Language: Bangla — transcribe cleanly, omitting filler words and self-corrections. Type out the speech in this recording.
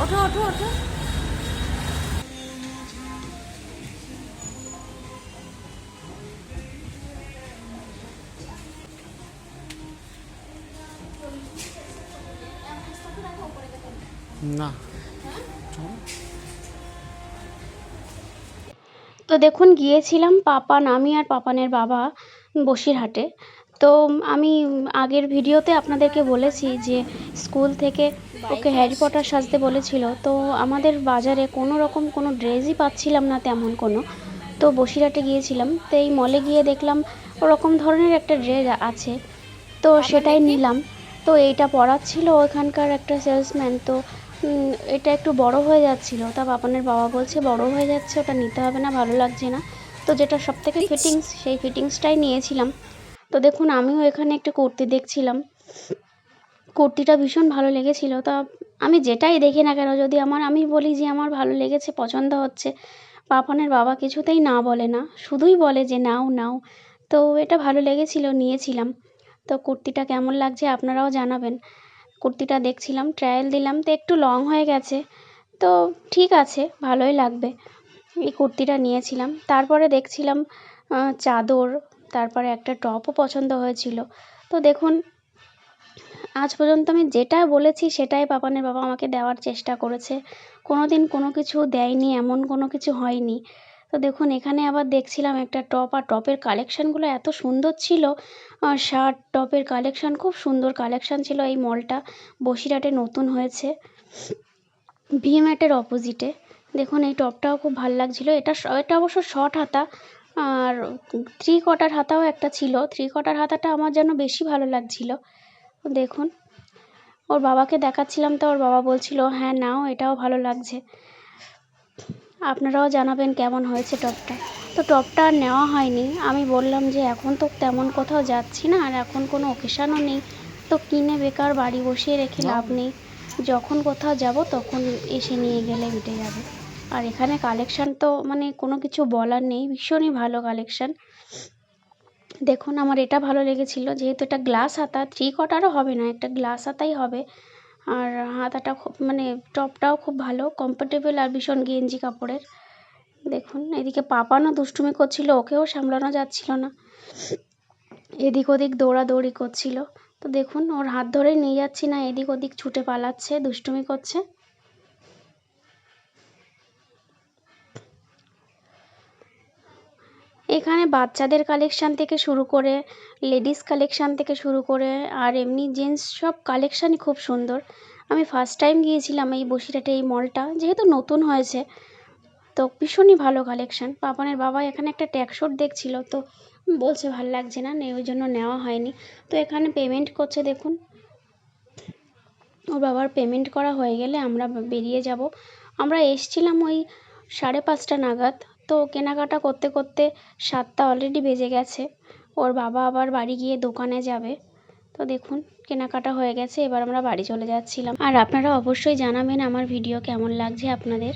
ওঠো ওঠো ওঠো। না। তো দেখুন গিয়েছিলাম পাপান, আমি আর পাপানের বাবা বসিরহাটে। তো আমি আগের ভিডিওতে আপনাদেরকে বলেছি যে স্কুল থেকে ওকে হ্যারি পটার সাজতে বলেছিল। তো আমাদের বাজারে কোনো রকম কোনো ড্রেসই পাচ্ছিলাম না তেমন কোনো। তো বসিরহাটে গিয়েছিলাম, তো এই মলে গিয়ে দেখলাম ওরকম ধরনের একটা ড্রেস আছে, তো সেটাই নিলাম। তো এইটা পরাচ্ছিল ওখানকার একটা সেলসম্যান। তো এটা একটু বড় হয়ে যাচ্ছিল, তা পাপানের বাবা বলছে বড় হয়ে যাচ্ছে, ওটা নিতে হবে না, ভালো লাগছে না। তো যেটা সব থেকে ফিটিংস, সেই ফিটিংসটাই নিয়েছিলাম। তো দেখুন আমিও এখানে একটা কুর্তি দেখছিলাম, কুর্তিটা ভীষণ ভালো লেগেছিল। তা আমি যেটাই দেখি না কেন, যদি আমি বলি যে আমার ভালো লেগেছে, পছন্দ হচ্ছে, পাপানের বাবা কিছুতেই না বলে না, শুধুই বলে যে নাও নাও। তো এটা ভালো লেগেছিল, নিয়েছিলাম। তো কুর্তিটা কেমন লাগছে আপনারাও জানাবেন। কুর্তিটা দেখছিলাম, ট্রায়াল দিলাম, তো একটু লং হয়ে গেছে, তো ঠিক আছে, ভালোই লাগবে। এই কুর্তিটা নিয়েছিলাম। তারপরে দেখছিলাম চাদর, তারপরে একটা টপও পছন্দ হয়েছিল। তো দেখুন আজ পর্যন্ত আমি যেটা বলেছি সেটাই পাপানের বাবা আমাকে দেওয়ার চেষ্টা করেছে। কোনো দিন কোনো কিছু দেয়নি, এমন কোনো কিছু হয়নি। তো দেখুন এখানে আবার দেখছিলাম একটা টপ, আর টপের কালেকশানগুলো এত সুন্দর ছিল। শার্ট টপের কালেকশান, খুব সুন্দর কালেকশান ছিল। এই মলটা বসিরহাটে নতুন হয়েছে, ভিএমআর্টের অপোজিটে। দেখুন এই টপটাও খুব ভালো লাগছিলো। এটা অবশ্য শর্ট হাতা, আর থ্রি কোয়ার্টার হাতাও একটা ছিল। থ্রি কোয়ার্টার হাতাটা আমার যেন বেশি ভালো লাগছিল। দেখুন ওর বাবাকে দেখাচ্ছিলাম, তো ওর বাবা বলছিল হ্যাঁ নাও, এটাও ভালো লাগছে। আপনারাও জানাবেন কেমন হয়েছে টপটা। তো টপটা আর নেওয়া হয়নি, আমি বললাম যে এখন তো তেমন কোথাও যাচ্ছি না, আর এখন কোনো অকেশানও নেই, তো কিনে বেকার বাড়ি বসিয়ে রেখে লাভ নেই। যখন কোথাও যাব তখন এসে নিয়ে গেলে মিটে যাবে। আর এখানে কালেকশান তো মানে কোনো কিছু বলার নেই, ভীষণই ভালো কালেকশান। দেখুন আমার এটা ভালো লেগেছিল, যেহেতু এটা গ্লাস হাতা, থ্রি কোয়ার্টারও হবে না, একটা গ্লাস হাতাই হবে। আর হাতাটা খুব মানে টপটাও খুব ভালো, কমফোর্টেবল, আর ভীষণ গেঞ্জি কাপড়ের। দেখুন এদিকে পাপানও দুষ্টুমি করছিল, ওকেও সামলানো যাচ্ছিল না, এদিক ওদিক দৌড়াদৌড়ি করছিল। তো দেখুন ওর হাত ধরে নিয়ে যাচ্ছি না, এদিক ওদিক ছুটে পালাচ্ছে, দুষ্টুমি করছে। এখানে বাচ্চাদের কালেকশান থেকে শুরু করে, লেডিস কালেকশান থেকে শুরু করে, আর এমনি জেন্টস সব কালেকশানই খুব সুন্দর। আমি ফার্স্ট টাইম গিয়েছিলাম এই বসিরহাটে এই মলটা, যেহেতু নতুন হয়েছে, তো ভীষণই ভালো কালেকশান। পাপানের বাবা এখানে একটা ট্যাক্সুট দেখছিল, তো বলছে ভাল লাগছে না, ওই জন্য নেওয়া হয়নি। তো এখানে পেমেন্ট করছে, দেখুন ওর বাবার পেমেন্ট করা হয়ে গেলে আমরা বেরিয়ে যাব। আমরা এসছিলাম ওই 5:30 নাগাদ, তো কেনাকাটা করতে করতে 7টা অলরেডি বেজে গেছে। ওর বাবা আবার বাড়ি গিয়ে দোকানে যাবে। তো দেখুন কেনাকাটা হয়ে গেছে, এবার আমরা বাড়ি চলে যাচ্ছিলাম। আর আপনারা অবশ্যই জানাবেন আমার ভিডিও কেমন লাগছে আপনাদের।